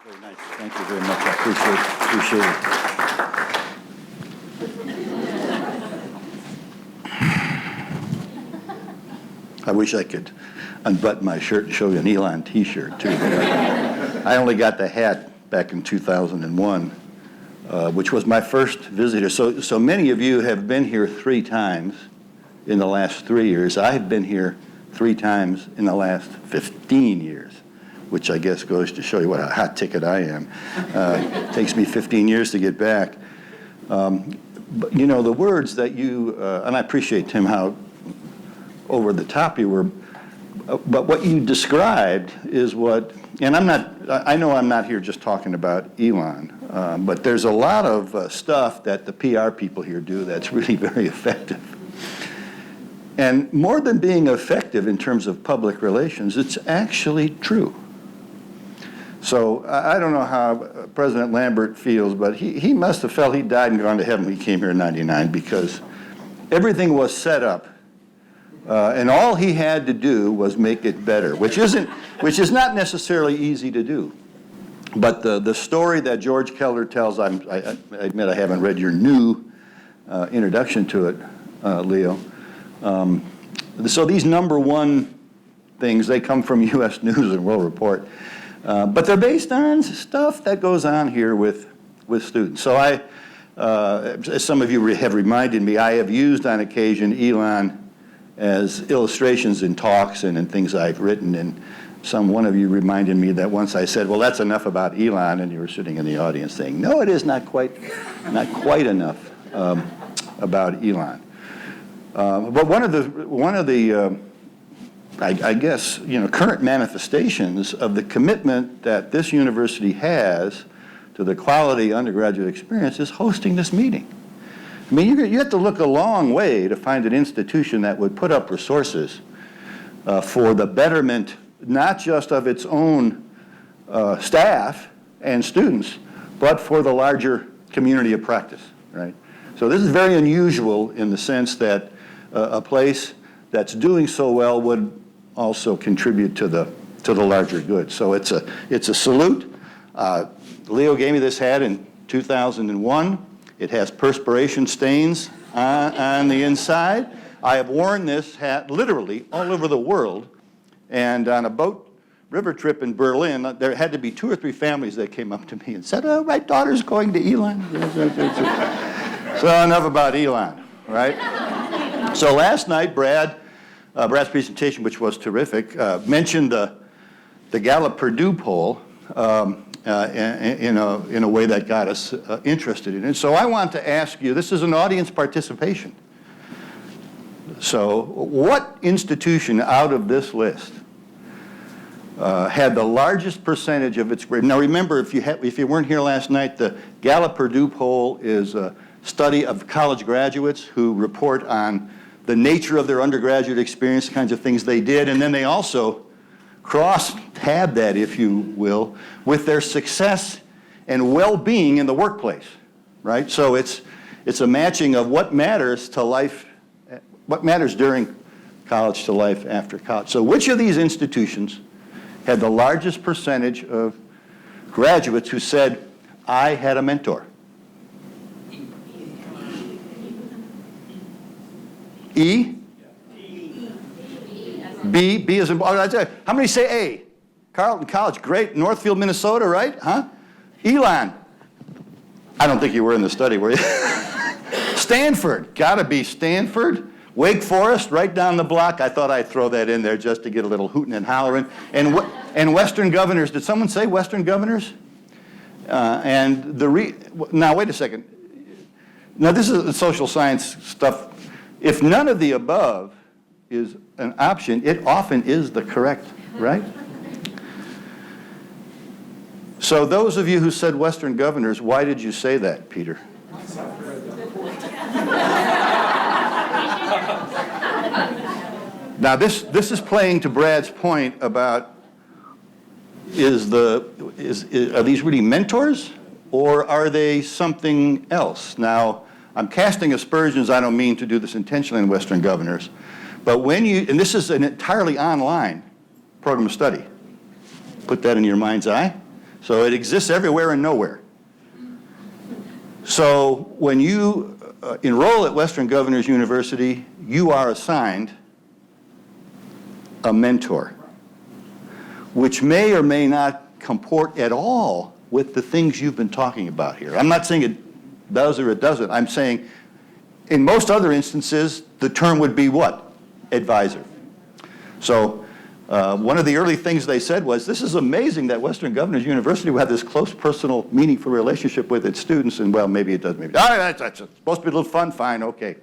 Very nice. Thank you very much. I appreciate it. I wish I could unbutton my shirt and show you an Elon T-shirt, too. I only got the hat back in 2001, which was my first visit. So many of you have been here 3 times in the last 3 years. I have been here 3 times in the last 15 years, which I guess goes to show you what a hot ticket I am. It takes me 15 years to get back. But, you know, the words that you, and I appreciate, Tim, how over the top you were, but what you described is what, and I know I'm not here just talking about Elon, but there's a lot of stuff that the PR people here do that's really very effective. And more than being effective in terms of public relations, it's actually true. So I don't know how President Lambert feels, but he must have felt he died and gone to heaven when he came here in '99, because everything was set up, and all he had to do was make it better, which is not necessarily easy to do. But the story that George Keller tells, I admit I haven't read your new introduction to it, Leo. So these number 1 things, they come from U.S. News and World Report. But they're based on stuff that goes on here with students. So as some of you have reminded me, I have used on occasion Elon as illustrations in talks and in things I've written. And one of you reminded me that once I said, well, that's enough about Elon, and you were sitting in the audience saying, no, it is not quite enough about Elon. But one of the I guess, you know, current manifestations of the commitment that this university has to the quality undergraduate experience is hosting this meeting. I mean, you have to look a long way to find an institution that would put up resources for the betterment, not just of its own staff and students, but for the larger community of practice, right? So this is very unusual in the sense that a place that's doing so well would also contribute to the larger good. So it's a salute. Leo gave me this hat in 2001. It has perspiration stains on the inside. I have worn this hat literally all over the world. And on a river trip in Berlin, there had to be 2 or 3 families that came up to me and said, oh, my daughter's going to Elon. So enough about Elon, right? So last night, Brad's presentation, which was terrific, mentioned the Gallup Purdue poll in a way that got us interested in it. So I want to ask you, this is an audience participation. So what institution out of this list had the largest percentage of its grade? Now remember, if you weren't here last night, the Gallup Purdue poll is a study of college graduates who report on the nature of their undergraduate experience, the kinds of things they did, and then they also cross-tab that, if you will, with their success and well-being in the workplace, right? So it's a matching of what matters to life, what matters during college to life after college. So which of these institutions had the largest percentage of graduates who said, I had a mentor? E? B? B is in, how many say A? Carleton College, great. Northfield, Minnesota, right? Huh? Elon. I don't think you were in the study, were you? Stanford, gotta be Stanford. Wake Forest, right down the block. I thought I'd throw that in there just to get a little hooting and hollering. And Western Governors, did someone say Western Governors? Now wait a second. Now this is the social science stuff. If none of the above is an option, it often is the correct, right? So those of you who said Western Governors, why did you say that, Peter? Now this is playing to Brad's point about are these really mentors or are they something else? Now, I'm casting aspersions. I don't mean to do this intentionally in Western Governors, but and this is an entirely online program of study. Put that in your mind's eye. So it exists everywhere and nowhere. So when you enroll at Western Governors University, you are assigned a mentor, which may or may not comport at all with the things you've been talking about here. I'm not saying it does or it doesn't. I'm saying in most other instances, the term would be what? Advisor. So one of the early things they said was, this is amazing that Western Governors University will have this close, personal, meaningful relationship with its students, and well, maybe it does, maybe all right, that's supposed to be a little fun, fine, okay.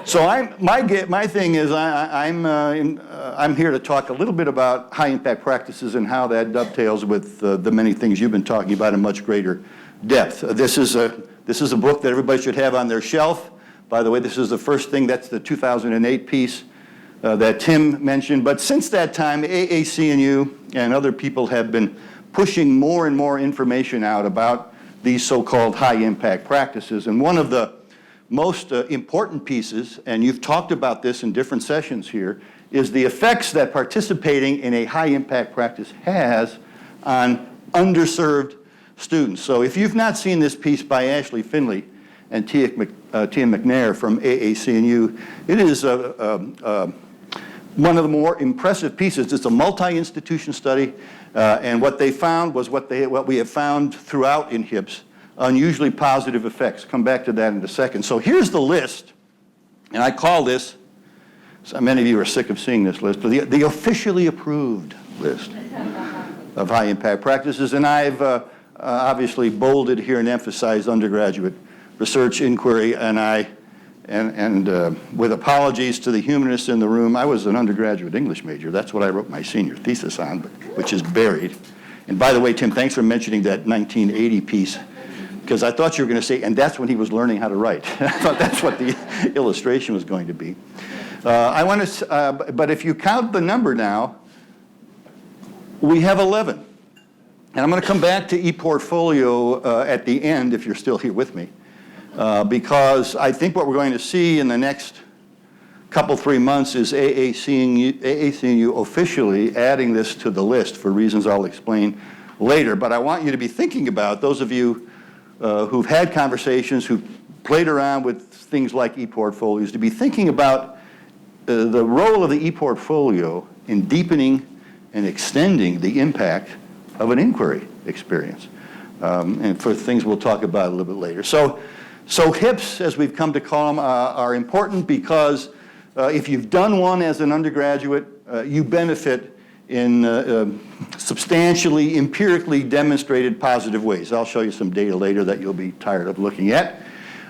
So my thing is I'm here to talk a little bit about high-impact practices and how that dovetails with the many things you've been talking about in much greater depth. This is a book that everybody should have on their shelf. By the way, this is the first thing, that's the 2008 piece that Tim mentioned. But since that time, AAC&U and other people have been pushing more and more information out about these so-called high-impact practices. And one of the most important pieces, and you've talked about this in different sessions here, is the effects that participating in a high-impact practice has on underserved students. So if you've not seen this piece by Ashley Finley and Tia McNair from AAC&U, it is one of the more impressive pieces. It's a multi-institution study, and what they found was what we have found throughout in HIPS, unusually positive effects. Come back to that in a second. So here's the list, and I call this, so many of you are sick of seeing this list, but the officially approved list of high-impact practices, and I've obviously bolded here and emphasized undergraduate research inquiry, and with apologies to the humanists in the room, I was an undergraduate English major. That's what I wrote my senior thesis on, which is buried. And by the way, Tim, thanks for mentioning that 1980 piece, because I thought you were going to say, and that's when he was learning how to write. I thought that's what the illustration was going to be. But if you count the number now, we have 11. And I'm going to come back to ePortfolio at the end, if you're still here with me, because I think what we're going to see in the next couple, 3 months is AAC&U officially adding this to the list for reasons I'll explain later. But I want you to be thinking about, those of you who've had conversations, who've played around with things like ePortfolios, to be thinking about the role of the ePortfolio in deepening and extending the impact of an inquiry experience, and for things we'll talk about a little bit later. So HIPs, as we've come to call them, are important because if you've done one as an undergraduate, you benefit in substantially, empirically demonstrated positive ways. I'll show you some data later that you'll be tired of looking at.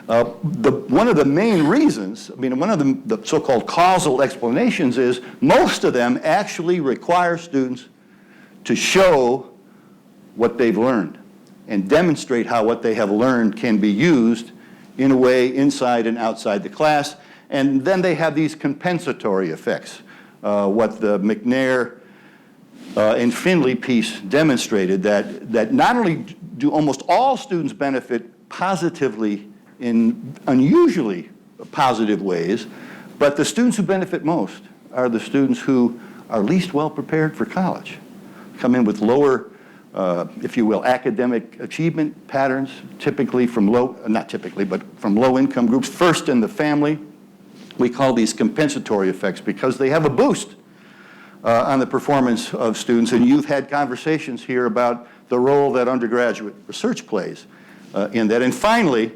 One of the main reasons, one of the so-called causal explanations is most of them actually require students to show what they've learned and demonstrate how what they have learned can be used in a way inside and outside the class. And then they have these compensatory effects, what the McNair and Finley piece demonstrated, that not only do almost all students benefit positively in unusually positive ways, but the students who benefit most are the students who are least well prepared for college, come in with lower, if you will, academic achievement patterns, typically from from low income groups, first in the family. We call these compensatory effects because they have a boost on the performance of students, and you've had conversations here about the role that undergraduate research plays in that. And finally,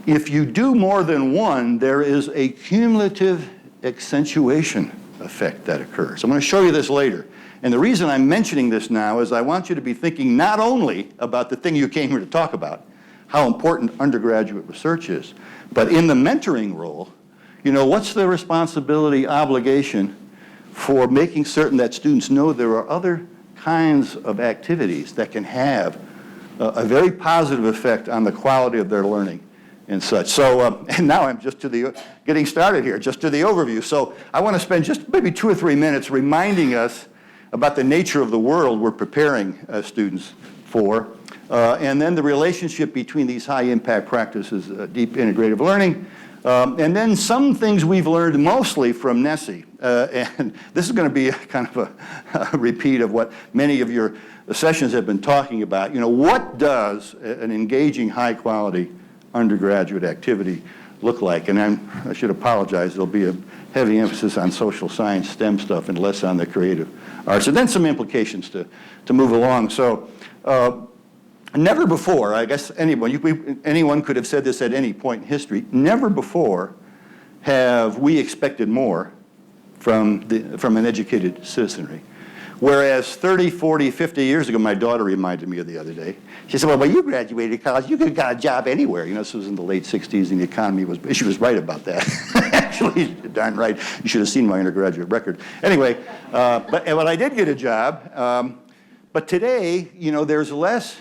if you do more than one, there is a cumulative accentuation effect that occurs. I'm going to show you this later. And the reason I'm mentioning this now is I want you to be thinking not only about the thing you came here to talk about, how important undergraduate research is, but in the mentoring role, what's the responsibility, obligation for making certain that students know there are other kinds of activities that can have a very positive effect on the quality of their learning and such. So, and now I'm just getting started here, just to the overview. So I want to spend just maybe 2 or 3 minutes reminding us about the nature of the world we're preparing students for, and then the relationship between these high-impact practices, deep integrative learning, And then some things we've learned mostly from Nessie. And this is going to be kind of a repeat of what many of your sessions have been talking about. You know, what does an engaging, high-quality undergraduate activity look like? And I should apologize, there'll be a heavy emphasis on social science, STEM stuff, and less on the creative arts. And then some implications to move along. So never before, I guess anyone could have said this at any point in history, never before have we expected more from an educated citizenry. Whereas 30, 40, 50 years ago, my daughter reminded me of the other day. She said, well, when you graduated college, you could have got a job anywhere. You know, this was in the late 60s, and the economy was, she was right about that. Actually, darn right. You should have seen my undergraduate record. Anyway, but I did get a job. But today, you know, there's less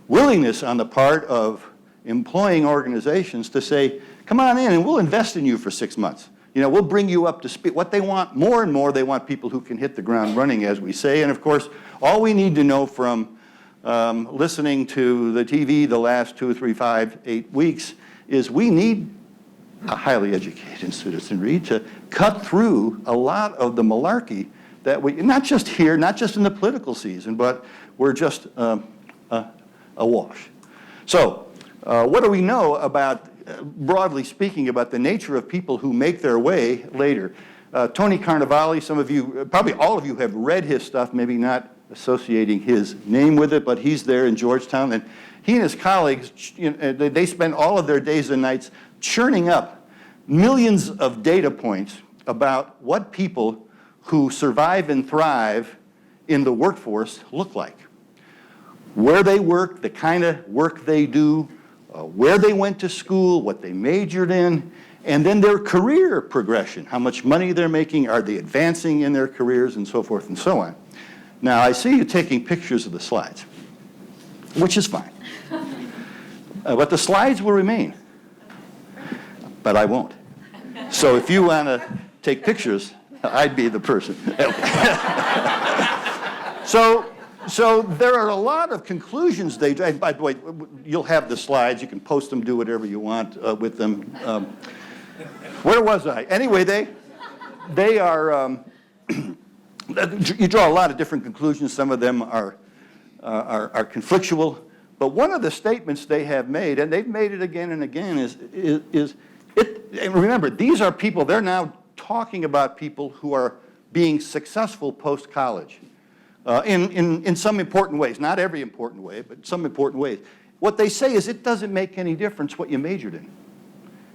willingness on the part of employing organizations to say, come on in and we'll invest in you for 6 months. You know, we'll bring you up to speed. What they want more and more, they want people who can hit the ground running, as we say. And of course, all we need to know from listening to the TV the last 2, 3, 5, 8 weeks is we need a highly educated citizenry to cut through a lot of the malarkey that we, not just here, not just in the political season, but we're just awash. So, what do we know about, broadly speaking, about the nature of people who make their way later? Tony Carnevale, some of you, probably all of you have read his stuff, maybe not associating his name with it, but he's there in Georgetown, and he and his colleagues, you know, they spend all of their days and nights churning up millions of data points about what people who survive and thrive in the workforce look like. Where they work, the kind of work they do, where they went to school, what they majored in, and then their career progression, how much money they're making, are they advancing in their careers, and so forth and so on. Now, I see you taking pictures of the slides, which is fine. But the slides will remain, but I won't. So if you want to take pictures, I'd be the person. So there are a lot of conclusions they draw. By the way, you'll have the slides. You can post them, do whatever you want with them. Where was I? Anyway, they are, you draw a lot of different conclusions. Some of them are conflictual. But one of the statements they have made, and they've made it again and again, and remember, these are people, they're now talking about people who are being successful post-college. In some important ways, not every important way, but some important ways. What they say is it doesn't make any difference what you majored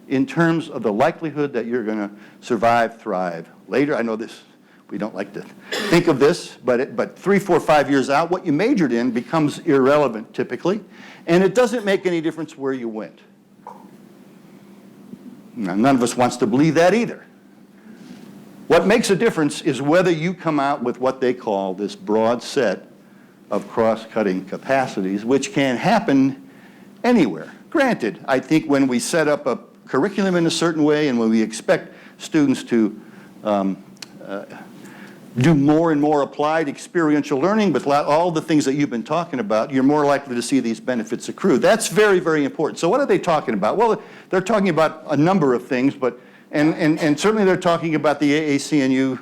in terms of the likelihood that you're going to survive, thrive later. I know this, we don't like to think of this, but 3, 4, 5 years out, what you majored in becomes irrelevant typically, and it doesn't make any difference where you went. Now, none of us wants to believe that either. What makes a difference is whether you come out with what they call this broad set of cross-cutting capacities, which can happen anywhere. Granted, I think when we set up a curriculum in a certain way and when we expect students to do more and more applied experiential learning with all the things that you've been talking about, you're more likely to see these benefits accrue. That's very, very important. So what are they talking about? Well, they're talking about a number of things, but and certainly they're talking about the AAC&U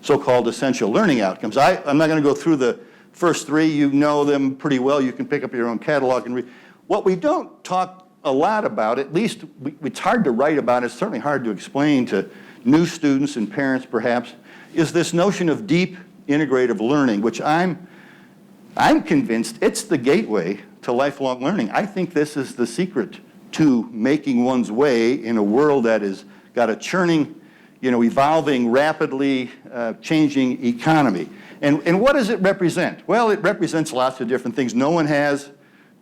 so-called essential learning outcomes. I'm not going to go through the first three. You know them pretty well. You can pick up your own catalog and read. What we don't talk a lot about, at least it's hard to write about, it's certainly hard to explain to new students and parents perhaps, is this notion of deep integrative learning, which I'm convinced it's the gateway to lifelong learning. I think this is the secret to making one's way in a world that is got a churning, evolving, rapidly changing economy. And what does it represent? Well, it represents lots of different things. No one has,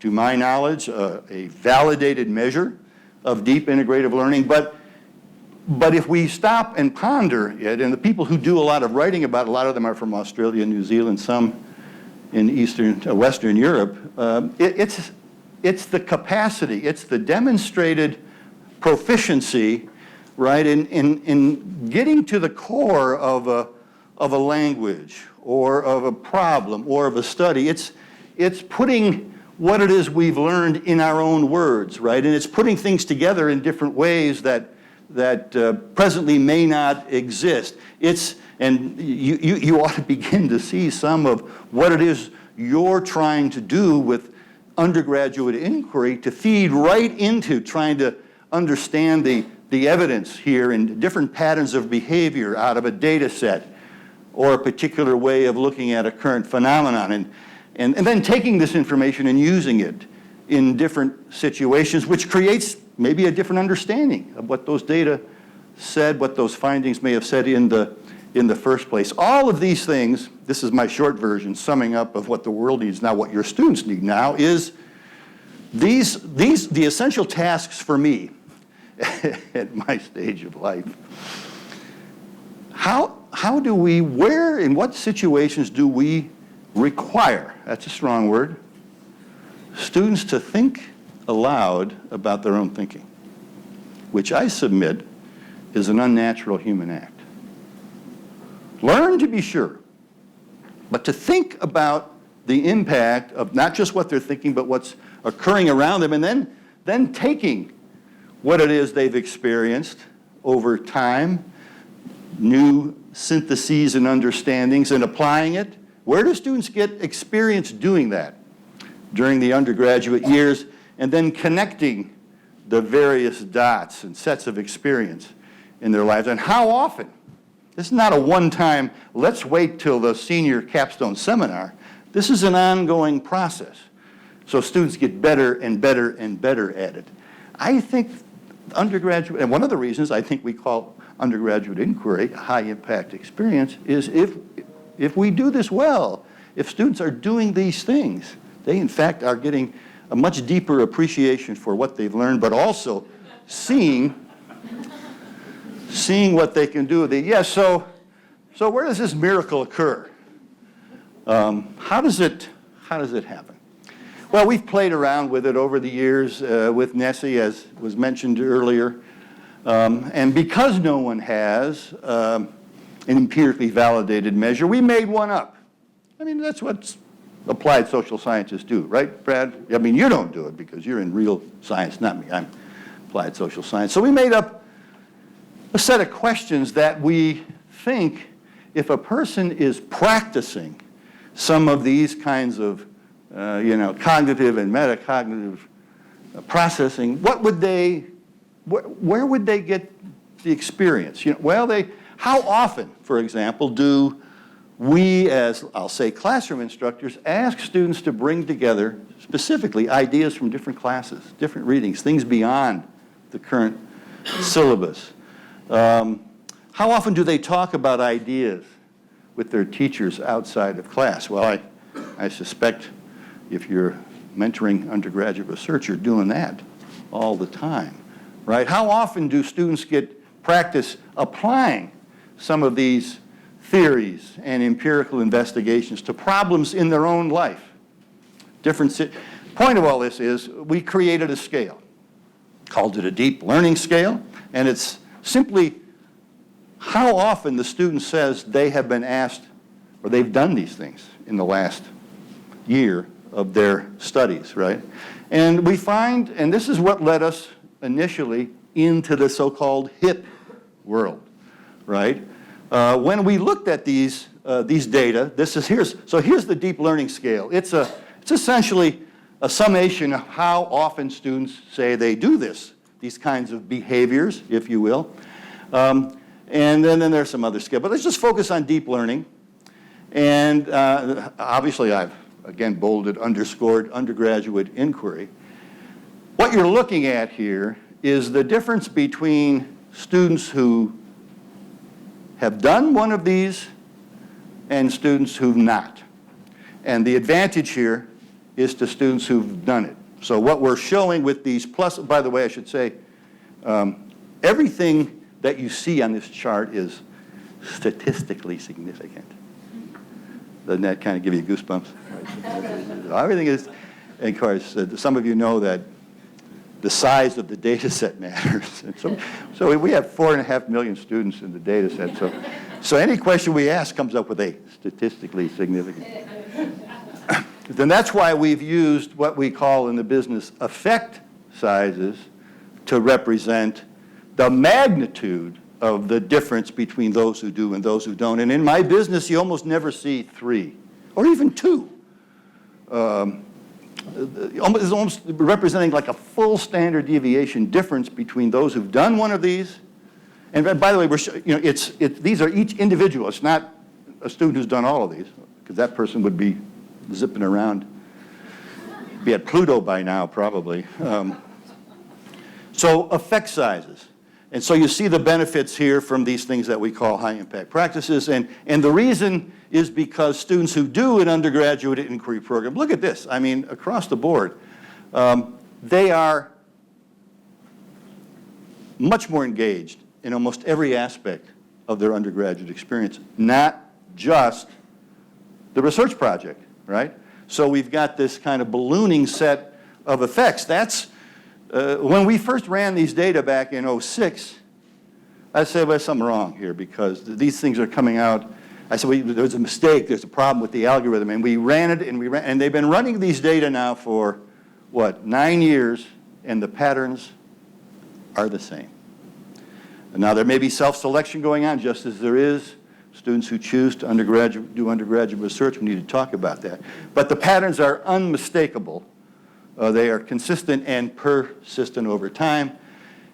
to my knowledge, a validated measure of deep integrative learning. But if we stop and ponder it, and the people who do a lot of writing about it, a lot of them are from Australia, New Zealand, some in Western Europe, it's the capacity, it's the demonstrated proficiency, right, in getting to the core of a language or of a problem or of a study. It's putting what it is we've learned in our own words, right, and it's putting things together in different ways that presently may not exist. And you ought to begin to see some of what it is you're trying to do with undergraduate inquiry to feed right into trying to understand the evidence here and different patterns of behavior out of a data set or a particular way of looking at a current phenomenon, and then taking this information and using it in different situations, which creates maybe a different understanding of what those data said, what those findings may have said in the first place. All of these things, this is my short version, summing up of what the world needs now, what your students need now, is the essential tasks for me at my stage of life. How do we, where, in what situations do we require, that's a strong word, students to think aloud about their own thinking, which I submit is an unnatural human act. Learn to be sure, but to think about the impact of not just what they're thinking, but what's occurring around them, and then taking what it is they've experienced over time, new syntheses and understandings, and applying it. Where do students get experience doing that? During the undergraduate years, and then connecting the various dots and sets of experience in their lives. And how often? This is not a one-time, let's wait till the senior capstone seminar. This is an ongoing process. So students get better and better and better at it. I think undergraduate, and one of the reasons I think we call undergraduate inquiry a high-impact experience is if we do this well, if students are doing these things, they in fact are getting a much deeper appreciation for what they've learned, but also seeing what they can do. So where does this miracle occur? How does it happen? Well, we've played around with it over the years with Nessie, as was mentioned earlier. And because no one has an empirically validated measure, we made one up. I mean, that's what applied social scientists do, right, Brad? I mean, you don't do it because you're in real science, not me. I'm applied social science. So we made up a set of questions that we think if a person is practicing some of these kinds of cognitive and metacognitive processing, where would they get the experience? How often, for example, do we, as I'll say classroom instructors, ask students to bring together specifically ideas from different classes, different readings, things beyond the current syllabus? How often do they talk about ideas with their teachers outside of class? Well, I suspect if you're mentoring undergraduate research, you're doing that all the time, right? How often do students get practice applying some of these theories and empirical investigations to problems in their own life? Point of all this is we created a scale, called it a deep learning scale, and it's simply how often the student says they have been asked or they've done these things in the last year of their studies, right? And we find, and this is what led us initially into the so-called HIP world, right? When we looked at these data, here's the deep learning scale. It's essentially a summation of how often students say they do these kinds of behaviors, if you will. And then there's some other scale. But let's just focus on deep learning. And obviously I've, again, bolded, underscored undergraduate inquiry. What you're looking at here is the difference between students who have done one of these and students who've not. And the advantage here is to students who've done it. So what we're showing with these plus, by the way, I should say, everything that you see on this chart is statistically significant. Doesn't that kind of give you goosebumps? Everything is, and of course, some of you know that the size of the data set matters. So we have 4.5 million students in the data set. So any question we ask comes up with a statistically significant. Then that's why we've used what we call in the business effect sizes to represent the magnitude of the difference between those who do and those who don't. And in my business, you almost never see 3 or even 2. It's almost representing like a full standard deviation difference between those who've done one of these. And by the way, these are each individual. It's not a student who's done all of these, because that person would be zipping around, be at Pluto by now probably. So effect sizes. And so you see the benefits here from these things that we call high impact practices. And the reason is because students who do an undergraduate inquiry program, look at this, I mean, across the board, they are much more engaged in almost every aspect of their undergraduate experience, not just the research project, right? So we've got this kind of ballooning set of effects. That's, when we first ran these data back in '06, I said, well, there's something wrong here because these things are coming out. I said, well, there's a mistake, there's a problem with the algorithm. And we ran it, and they've been running these data now for, what, 9 years, and the patterns are the same. And now there may be self-selection going on, just as there is students who choose to do undergraduate research. We need to talk about that. But the patterns are unmistakable. They are consistent and persistent over time.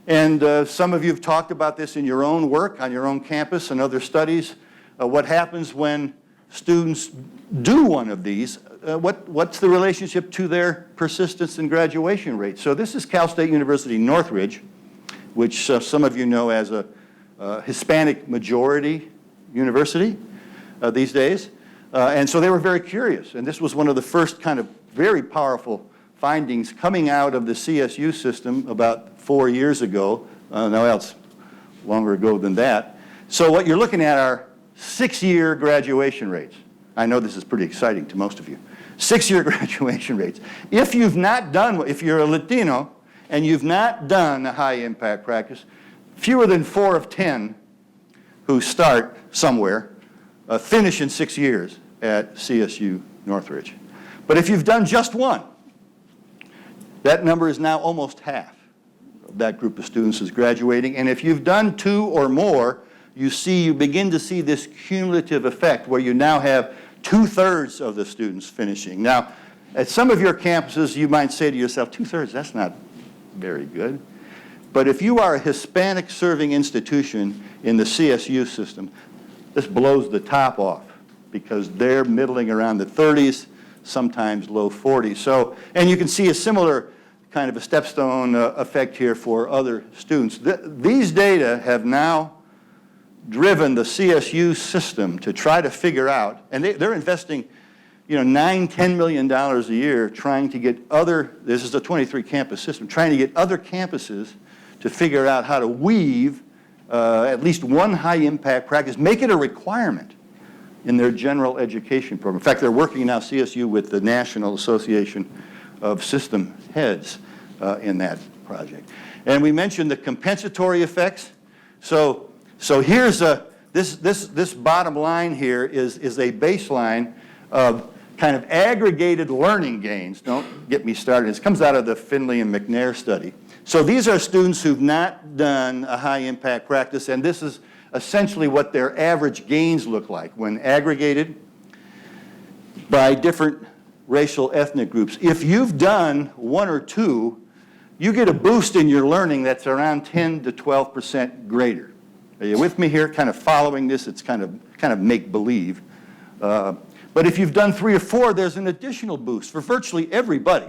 And some of you have talked about this in your own work, on your own campus and other studies. What happens when students do one of these? What's the relationship to their persistence and graduation rate? So this is Cal State University Northridge, which some of you know as a Hispanic majority university these days. And so they were very curious. And this was one of the first kind of very powerful findings coming out of the CSU system about 4 years ago. No, else longer ago than that. So what you're looking at are 6-year graduation rates. I know this is pretty exciting to most of you. 6-year graduation rates. If you've not done, if you're a Latino and you've not done a high impact practice, fewer than 4 of 10 who start somewhere finish in 6 years at CSU Northridge. But if you've done just one, that number is now almost half of that group of students is graduating. And if you've done 2 or more, you begin to see this cumulative effect where you now have 2/3 of the students finishing. Now, at some of your campuses, you might say to yourself, 2/3, that's not very good. But if you are a Hispanic serving institution in the CSU system, this blows the top off because they're middling around the 30s, sometimes low 40s. So, and you can see a similar kind of a stepstone effect here for other students. These data have now driven the CSU system to try to figure out, and they're investing, $9–10 million a year trying to get this is a 23 campus system, trying to get other campuses to figure out how to weave at least one high impact practice, make it a requirement in their general education program. In fact, they're working now, CSU, with the National Association of System Heads in that project. And we mentioned the compensatory effects. So here's this bottom line here is a baseline of kind of aggregated learning gains. Don't get me started. This comes out of the Finley and McNair study. So these are students who've not done a high impact practice, and this is essentially what their average gains look like when aggregated by different racial ethnic groups. If you've done 1 or 2, you get a boost in your learning that's around 10 to 12% greater. Are you with me here? Kind of following this, it's kind of make-believe. But if you've done 3 or 4, there's an additional boost for virtually everybody,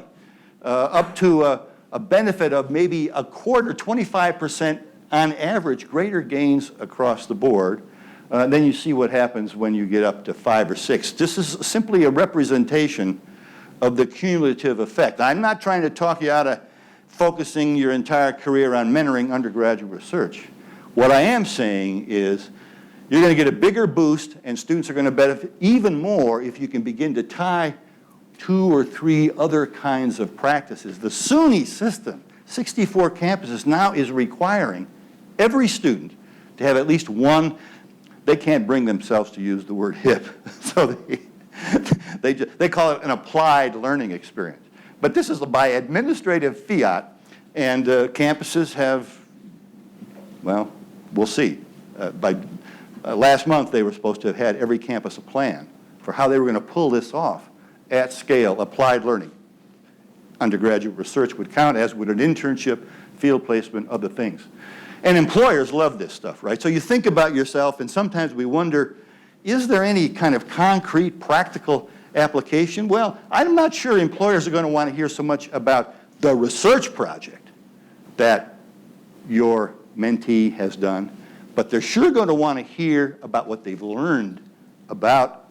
up to a benefit of maybe a quarter, 25% on average, greater gains across the board. Then you see what happens when you get up to 5 or 6. This is simply a representation of the cumulative effect. I'm not trying to talk you out of focusing your entire career on mentoring undergraduate research. What I am saying is you're going to get a bigger boost, and students are going to benefit even more if you can begin to tie 2 or 3 other kinds of practices. The SUNY system, 64 campuses, now is requiring every student to have at least one. They can't bring themselves to use the word HIP, so they call it an applied learning experience. But this is by administrative fiat, and campuses have Well, we'll see. Last month, they were supposed to have had every campus a plan for how they were going to pull this off at scale, applied learning. Undergraduate research would count, as would an internship, field placement, other things. And employers love this stuff, right? So you think about yourself, and sometimes we wonder, is there any kind of concrete, practical application? Well, I'm not sure employers are going to want to hear so much about the research project that your mentee has done, but they're sure going to want to hear about what they've learned about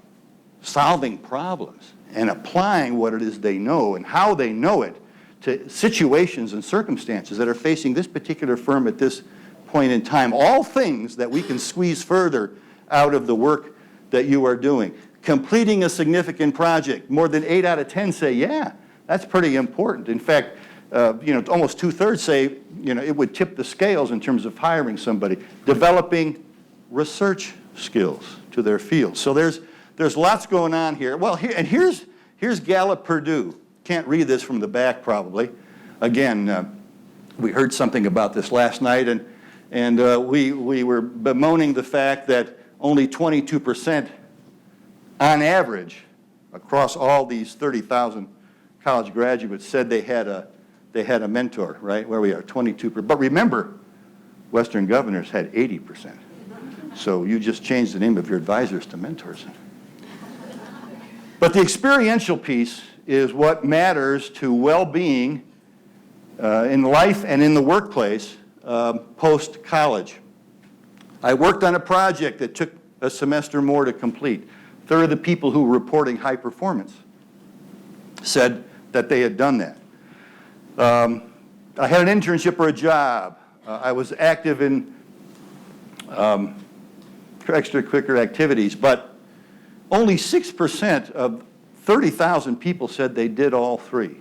solving problems and applying what it is they know and how they know it to situations and circumstances that are facing this particular firm at this point in time. All things that we can squeeze further out of the work that you are doing. Completing a significant project, more than 8 out of 10 say, yeah, that's pretty important. In fact, almost 2/3 say, it would tip the scales in terms of hiring somebody. Developing research skills to their field. So there's lots going on here. Well, here's Gallup Purdue. Can't read this from the back probably. Again, we heard something about this last night, and we were bemoaning the fact that only 22% on average across all these 30,000 college graduates said they had a mentor, right? Where we are, 22%. But remember, Western governors had 80%. So you just changed the name of your advisors to mentors. But the experiential piece is what matters to well-being in life and in the workplace post-college. I worked on a project that took a semester more to complete. A third of the people who were reporting high performance said that they had done that. I had an internship or a job. I was active in extracurricular activities, but only 6% of 30,000 people said they did all three.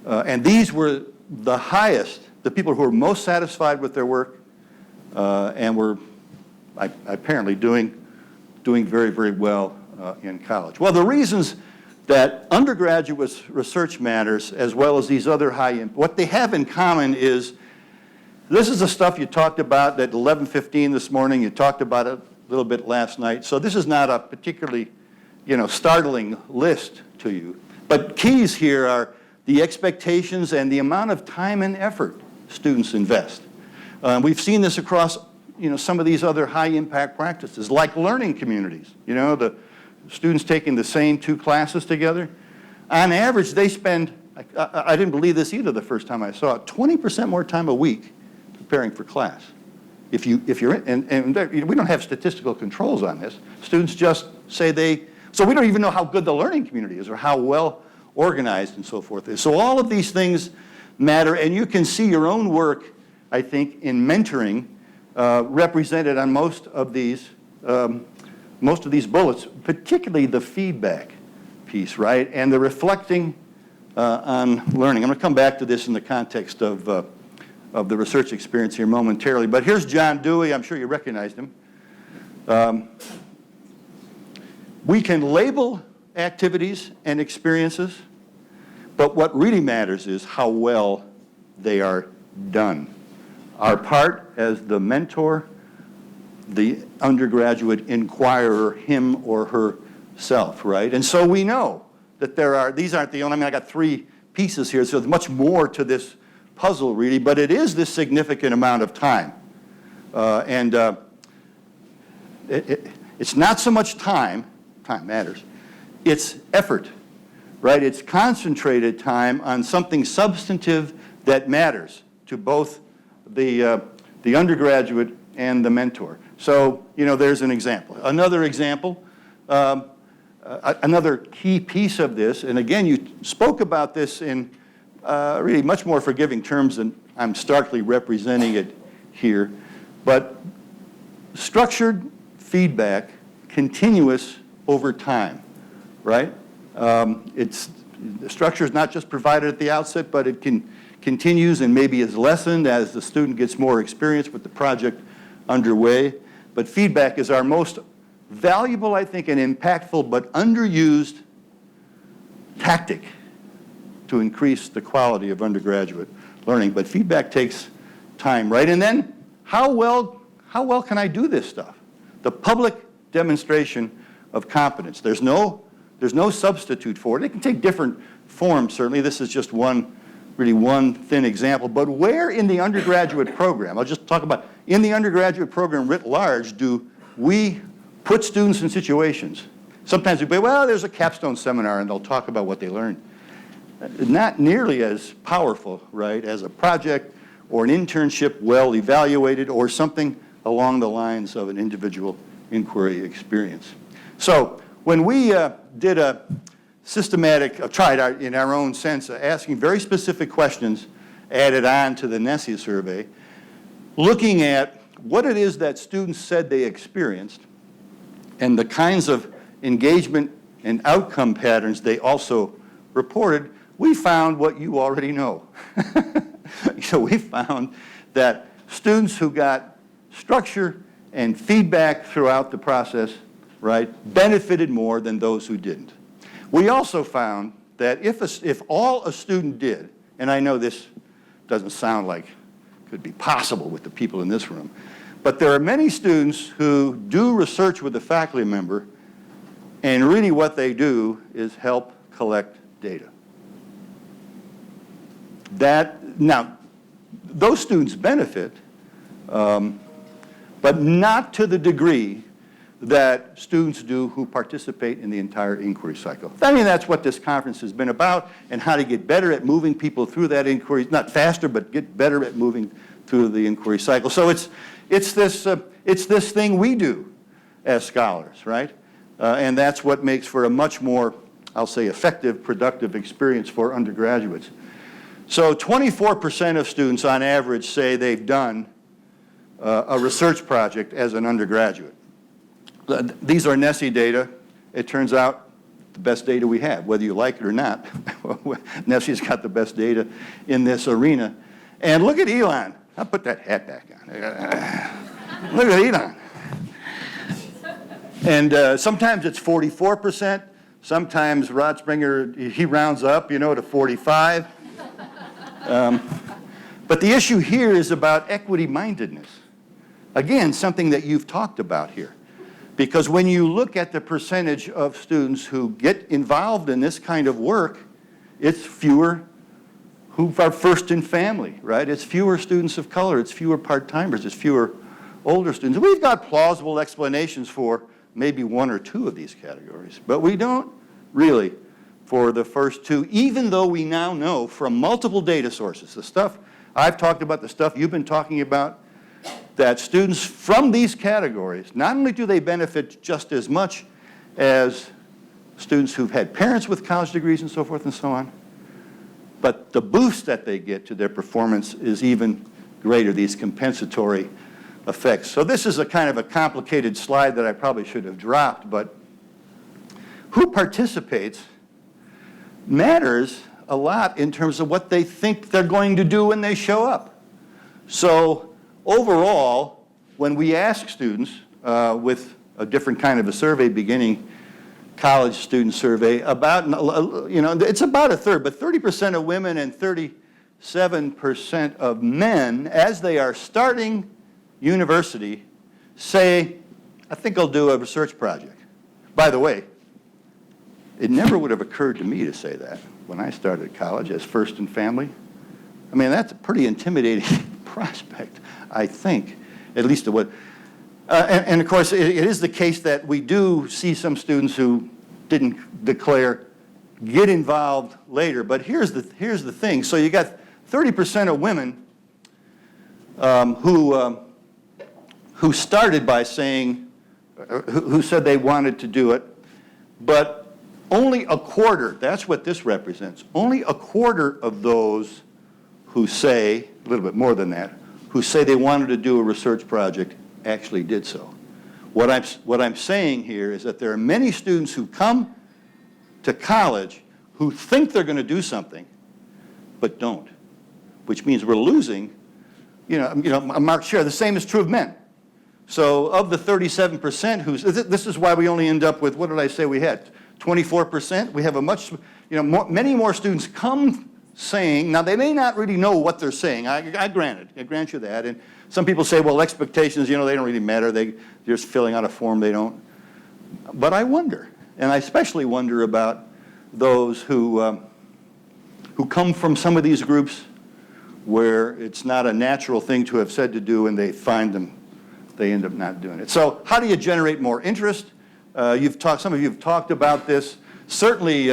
And these were the highest, the people who were most satisfied with their work and were apparently doing very, very well in college. Well, the reasons that undergraduate research matters, as well as these other what they have in common is, this is the stuff you talked about at 11:15 this morning. You talked about it a little bit last night. So this is not a particularly, startling list to you. But keys here are the expectations and the amount of time and effort students invest. We've seen this across, some of these other high-impact practices, like learning communities. The students taking the same 2 classes together. On average, they spend, I didn't believe this either the first time I saw it, 20% more time a week preparing for class. If you're in, and we don't have statistical controls on this. Students just say so we don't even know how good the learning community is or how well organized and so forth is. So all of these things matter, and you can see your own work, I think, in mentoring represented on most of these bullets, particularly the feedback piece, right? And the reflecting on learning. I'm going to come back to this in the context of the research experience here momentarily. But here's John Dewey. I'm sure you recognized him. We can label activities and experiences, but what really matters is how well they are done. Our part as the mentor, the undergraduate inquirer, him or herself, right? And so we know that these aren't the only, I got 3 pieces here, so there's much more to this puzzle really, but it is this significant amount of time. It's not so much time matters, it's effort, right? It's concentrated time on something substantive that matters to both the undergraduate and the mentor. So, there's an example. Another example, another key piece of this, and again, you spoke about this in really much more forgiving terms than I'm starkly representing it here, but structured feedback, continuous over time, right? The structure is not just provided at the outset, but it continues and maybe is lessened as the student gets more experience with the project underway. But feedback is our most valuable, I think, and impactful but underused tactic to increase the quality of undergraduate learning. But feedback takes time, right? And then how well can I do this stuff? The public demonstration of competence. There's no substitute for it. It can take different forms, certainly. This is just really one thin example. But where in the undergraduate program, I'll just talk about, in the undergraduate program writ large, do we put students in situations? Sometimes we say, well, there's a capstone seminar and they'll talk about what they learned. Not nearly as powerful, right, as a project or an internship well evaluated or something along the lines of an individual inquiry experience. So when we did a systematic, tried in our own sense, asking very specific questions added on to the NESI survey, looking at what it is that students said they experienced and the kinds of engagement and outcome patterns they also reported, we found what you already know. So we found that students who got structure and feedback throughout the process, right, benefited more than those who didn't. We also found that if all a student did, and I know this doesn't sound like it could be possible with the people in this room, but there are many students who do research with a faculty member, and really what they do is help collect data. Now, those students benefit, but not to the degree that students do who participate in the entire inquiry cycle. I mean, that's what this conference has been about, and how to get better at moving people through that inquiry, not faster, but get better at moving through the inquiry cycle. So it's this thing we do as scholars, right? And that's what makes for a much more, I'll say, effective, productive experience for undergraduates. So 24% of students on average say they've done a research project as an undergraduate. These are NESI data. It turns out the best data we have, whether you like it or not. NESI's got the best data in this arena. And look at Elon. I'll put that hat back on. Look at Elon. And sometimes it's 44%. Sometimes Rod Springer, he rounds up, to 45. But the issue here is about equity-mindedness. Again, something that you've talked about here. Because when you look at the percentage of students who get involved in this kind of work, it's fewer who are first in family, right? It's fewer students of color, it's fewer part-timers, it's fewer older students. We've got plausible explanations for maybe one or two of these categories, but we don't really for the first two, even though we now know from multiple data sources, the stuff I've talked about, the stuff you've been talking about, that students from these categories, not only do they benefit just as much as students who've had parents with college degrees and so forth and so on, but the boost that they get to their performance is even greater, these compensatory effects. So this is a kind of a complicated slide that I probably should have dropped, but who participates matters a lot in terms of what they think they're going to do when they show up. So overall, when we ask students with a different kind of a survey, beginning college student survey, about, it's about a third, but 30% of women and 37% of men, as they are starting university, say, I think I'll do a research project. By the way, it never would have occurred to me to say that when I started college as first in family. I mean, that's a pretty intimidating prospect, I think, at least it would. And of course, it is the case that we do see some students who didn't declare get involved later. But here's the thing. So you got 30% of women who started by saying, who said they wanted to do it, but only a quarter, that's what this represents, only a quarter of those who say, a little bit more than that, who say they wanted to do a research project actually did so. What I'm saying here is that there are many students who come to college who think they're going to do something, but don't, which means we're losing, a marked share. The same is true of men. So of the 37% this is why we only end up with, what did I say we had? 24%. We have a much, many more students come saying, now they may not really know what they're saying, I grant you that, and some people say, well, expectations, they don't really matter, they're just filling out a form, they don't. But I wonder, and I especially wonder about those who come from some of these groups where it's not a natural thing to have said to do, and they end up not doing it. So how do you generate more interest? Some of you have talked about this. Certainly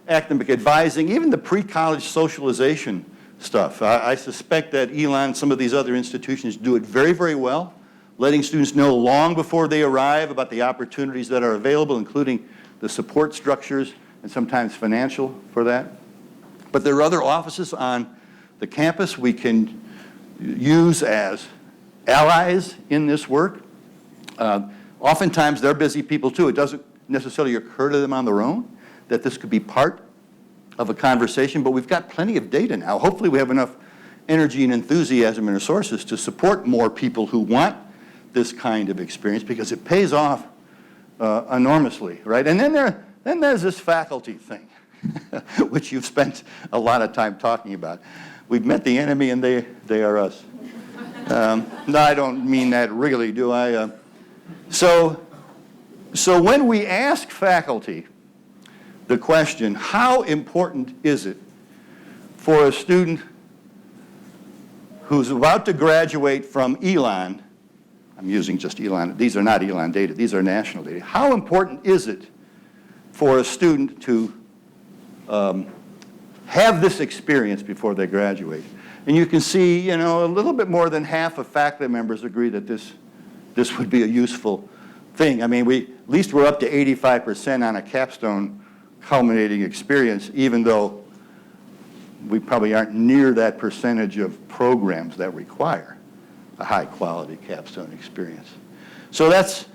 academic advising, even the pre-college socialization stuff. I suspect that Elon, some of these other institutions do it very, very well, letting students know long before they arrive about the opportunities that are available, including the support structures and sometimes financial for that. But there are other offices on the campus we can use as allies in this work. Oftentimes they're busy people too. It doesn't necessarily occur to them on their own that this could be part of a conversation, but we've got plenty of data now. Hopefully we have enough energy and enthusiasm and resources to support more people who want this kind of experience, because it pays off enormously, right? And then there's this faculty thing, which you've spent a lot of time talking about. We've met the enemy and they are us. No, I don't mean that really, do I? So when we ask faculty the question, how important is it for a student who's about to graduate from Elon, I'm using just Elon, these are not Elon data, these are national data. How important is it for a student to have this experience before they graduate? And you can see, a little bit more than half of faculty members agree that this would be a useful thing. I mean, at least we're up to 85% on a capstone culminating experience, even though we probably aren't near that percentage of programs that require a high-quality capstone experience. So that's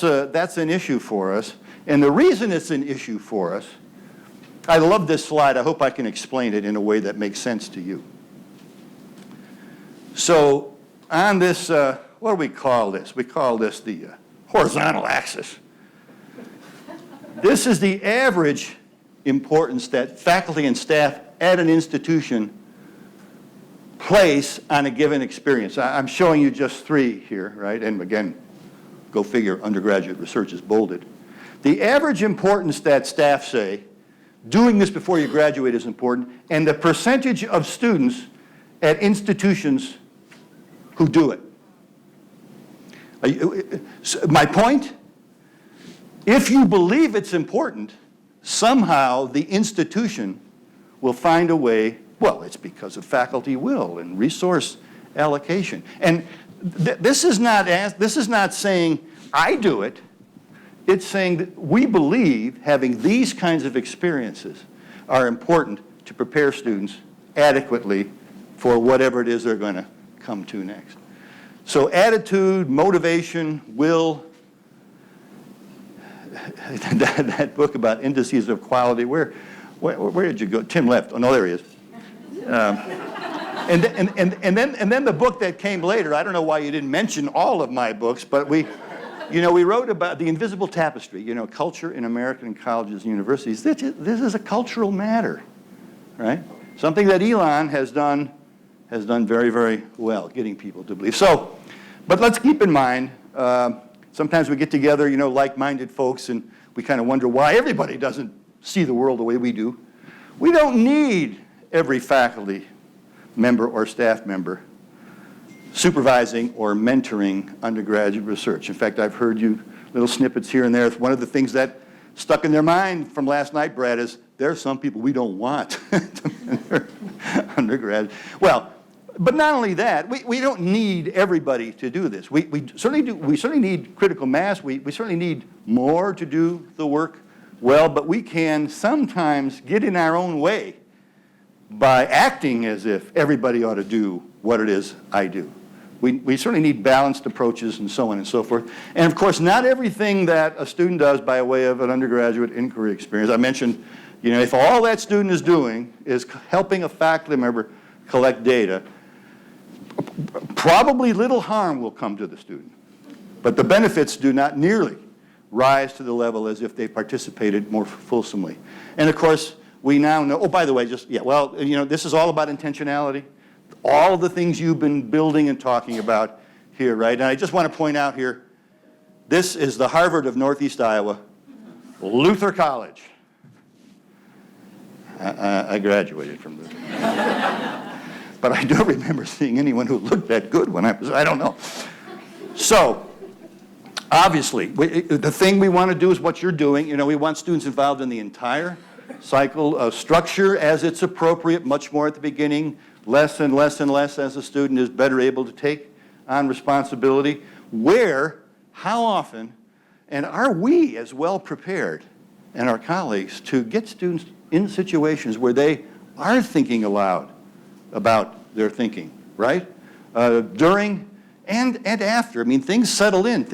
an issue for us. And the reason it's an issue for us, I love this slide. I hope I can explain it in a way that makes sense to you. So on this, what do we call this? We call this the horizontal axis. This is the average importance that faculty and staff at an institution place on a given experience. I'm showing you just 3 here, right? And again, go figure, undergraduate research is bolded. The average importance that staff say, doing this before you graduate is important, and the percentage of students at institutions who do it. My point? If you believe it's important, somehow the institution will find a way, well, it's because of faculty will and resource allocation. And this is not saying I do it. It's saying that we believe having these kinds of experiences are important to prepare students adequately for whatever it is they're going to come to next. So attitude, motivation, will, that book about indices of quality, where did you go? Tim left. Oh, no, there he is. And then the book that came later, I don't know why you didn't mention all of my books, but we wrote about the invisible tapestry, culture in American colleges and universities. This is a cultural matter, right? Something that Elon has done very, very well, getting people to believe. So, but let's keep in mind, sometimes we get together, like-minded folks, and we kind of wonder why everybody doesn't see the world the way we do. We don't need every faculty member or staff member supervising or mentoring undergraduate research. In fact, I've heard you little snippets here and there. One of the things that stuck in their mind from last night, Brad, is there are some people we don't want to mentor undergraduate. Well, but not only that, we don't need everybody to do this. We certainly do. We certainly need critical mass. We certainly need more to do the work well, but we can sometimes get in our own way by acting as if everybody ought to do what it is I do. We certainly need balanced approaches and so on and so forth. And of course, not everything that a student does by way of an undergraduate inquiry experience. I mentioned, if all that student is doing is helping a faculty member collect data, probably little harm will come to the student. But the benefits do not nearly rise to the level as if they participated more fulsomely. And of course, we now know, oh, by the way, this is all about intentionality. All the things you've been building and talking about here, right? And I just want to point out here, this is the Harvard of Northeast Iowa, Luther College. I graduated from Luther. But I don't remember seeing anyone who looked that good when I don't know. So, obviously, the thing we want to do is what you're doing. We want students involved in the entire cycle structure as it's appropriate, much more at the beginning, less and less and less as the student is better able to take on responsibility. Where, how often, and are we as well prepared, and our colleagues, to get students in situations where they are thinking aloud about their thinking, right? During and after. I mean, things settle in.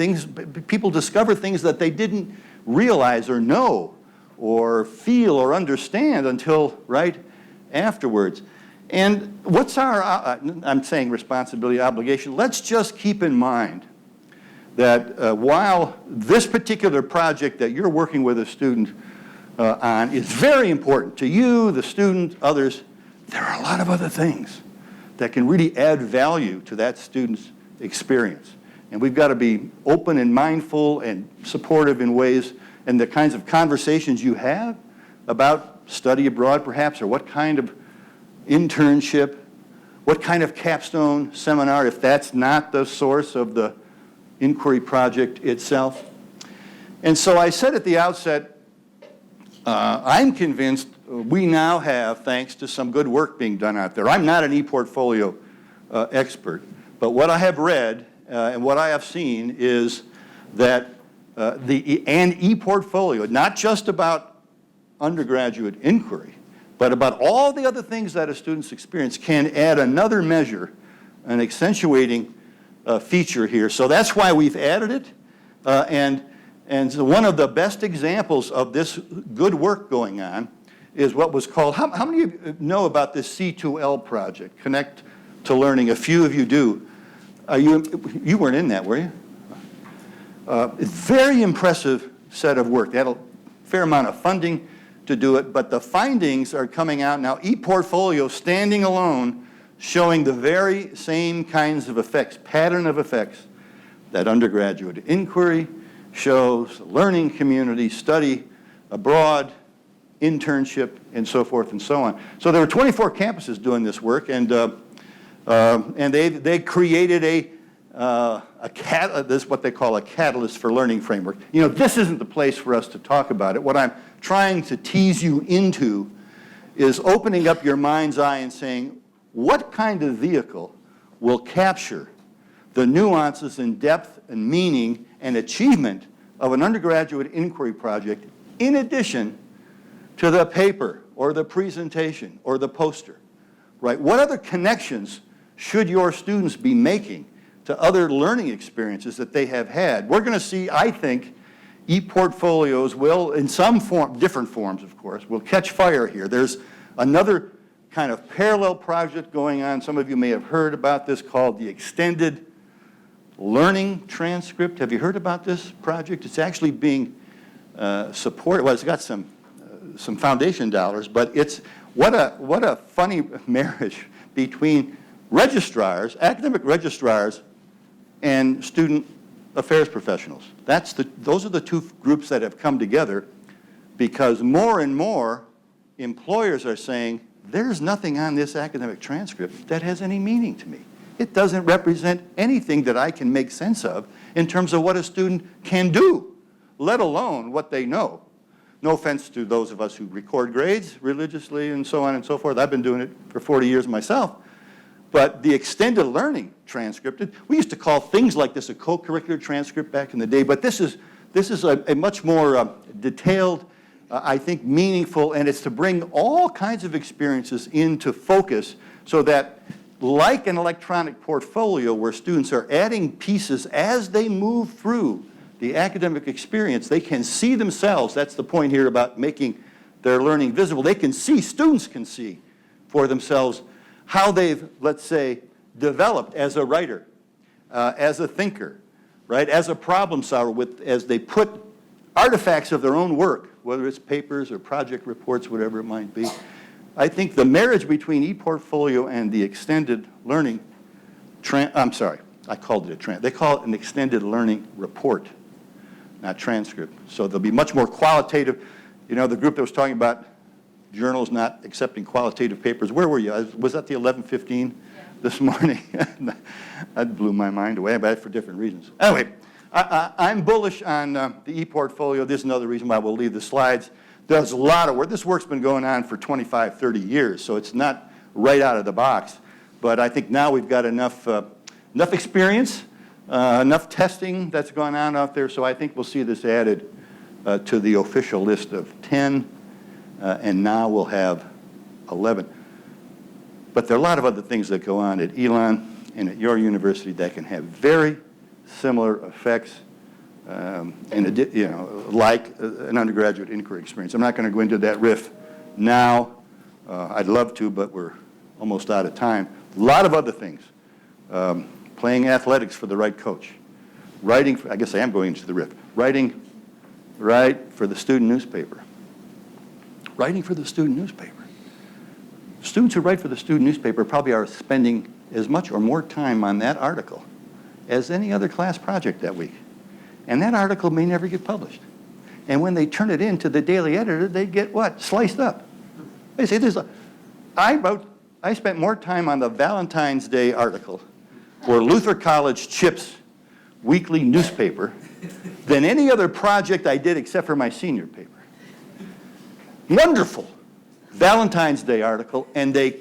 People discover things that they didn't realize or know or feel or understand until right afterwards. And what's our, I'm saying responsibility, obligation, let's just keep in mind that while this particular project that you're working with a student on is very important to you, the student, others, there are a lot of other things that can really add value to that student's experience. And we've got to be open and mindful and supportive in ways, and the kinds of conversations you have about study abroad perhaps, or what kind of internship, what kind of capstone seminar, if that's not the source of the inquiry project itself. And so I said at the outset, I'm convinced we now have, thanks to some good work being done out there. I'm not an e-portfolio expert, but what I have read and what I have seen is that an e-portfolio, not just about undergraduate inquiry, but about all the other things that a student's experience, can add another measure, an accentuating feature here. So that's why we've added it. And so one of the best examples of this good work going on is what was called, how many of you know about this C2L project, Connect to Learning? A few of you do. You weren't in that, were you? Very impressive set of work. They had a fair amount of funding to do it, but the findings are coming out now. ePortfolio standing alone, showing the very same kinds of effects, pattern of effects, that undergraduate inquiry shows, learning community, study abroad, internship, and so forth and so on. So there were 24 campuses doing this work, and they created this what they call a catalyst for learning framework. This isn't the place for us to talk about it. What I'm trying to tease you into is opening up your mind's eye and saying, what kind of vehicle will capture the nuances and depth and meaning and achievement of an undergraduate inquiry project in addition to the paper or the presentation or the poster, right? What other connections should your students be making to other learning experiences that they have had? We're going to see, I think, e-portfolios will, in some form, different forms, of course, will catch fire here. There's another kind of parallel project going on. Some of you may have heard about this, called the Extended Learning Transcript. Have you heard about this project? It's actually being supported. Well, it's got some foundation dollars, but it's what a funny marriage between registrars, academic registrars, and student affairs professionals. Those are the two groups that have come together, because more and more employers are saying, there's nothing on this academic transcript that has any meaning to me. It doesn't represent anything that I can make sense of in terms of what a student can do, let alone what they know. No offense to those of us who record grades religiously and so on and so forth. I've been doing it for 40 years myself. But the extended learning transcript, we used to call things like this a co-curricular transcript back in the day, but this is a much more detailed, I think, meaningful, and it's to bring all kinds of experiences into focus so that, like an electronic portfolio where students are adding pieces as they move through the academic experience, they can see themselves. That's the point here about making their learning visible. Students can see for themselves how they've, let's say, developed as a writer, as a thinker, right, as a problem solver, as they put artifacts of their own work whether it's papers or project reports, whatever it might be. I think the marriage between ePortfolio and the extended learning, I called it they call it an extended learning report, not transcript. So there'll be much more qualitative. You know, the group that was talking about journals not accepting qualitative papers, where were you? Was that the 11:15 this morning? That blew my mind away, but for different reasons. Anyway, I'm bullish on the ePortfolio. This is another reason why we'll leave the slides. There's a lot of work. This work's been going on for 25, 30 years, so it's not right out of the box. But I think now we've got enough experience, enough testing that's gone on out there, so I think we'll see this added to the official list of 10, and now we'll have 11. But there are a lot of other things that go on at Elon and at your university that can have very similar effects, like an undergraduate inquiry experience. I'm not going to go into that riff now. I'd love to, but we're almost out of time. A lot of other things. Playing athletics for the right coach. Writing, I guess I am going into the riff. Writing for the student newspaper. Writing for the student newspaper. Students who write for the student newspaper probably are spending as much or more time on that article as any other class project that week. And that article may never get published. And when they turn it in to the daily editor, they get what? Sliced up. They say, I spent more time on the Valentine's Day article for Luther College Chip's weekly newspaper than any other project I did except for my senior paper. Wonderful Valentine's Day article, and they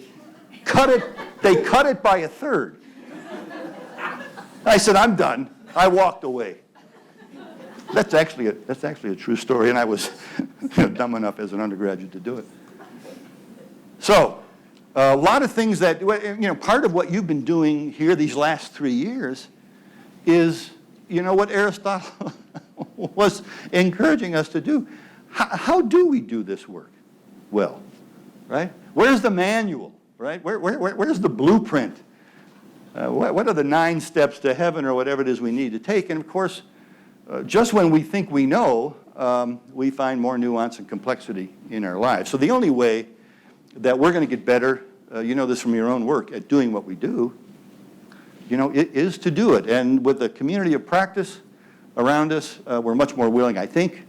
cut it by a third. I said, I'm done. I walked away. That's actually a true story, and I was dumb enough as an undergraduate to do it. So, a lot of things that, part of what you've been doing here these last 3 years is, what Aristotle was encouraging us to do. How do we do this work well, right? Where's the manual, right? Where's the blueprint? What are the 9 steps to heaven or whatever it is we need to take? And of course, just when we think we know, we find more nuance and complexity in our lives. So the only way that we're going to get better, you know this from your own work, at doing what we do, it is to do it. And with the community of practice around us, we're much more willing, I think,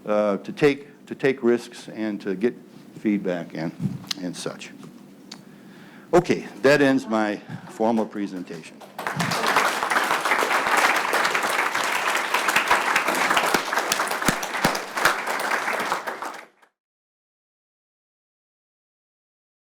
to take risks and to get feedback and such. Okay, that ends my formal presentation.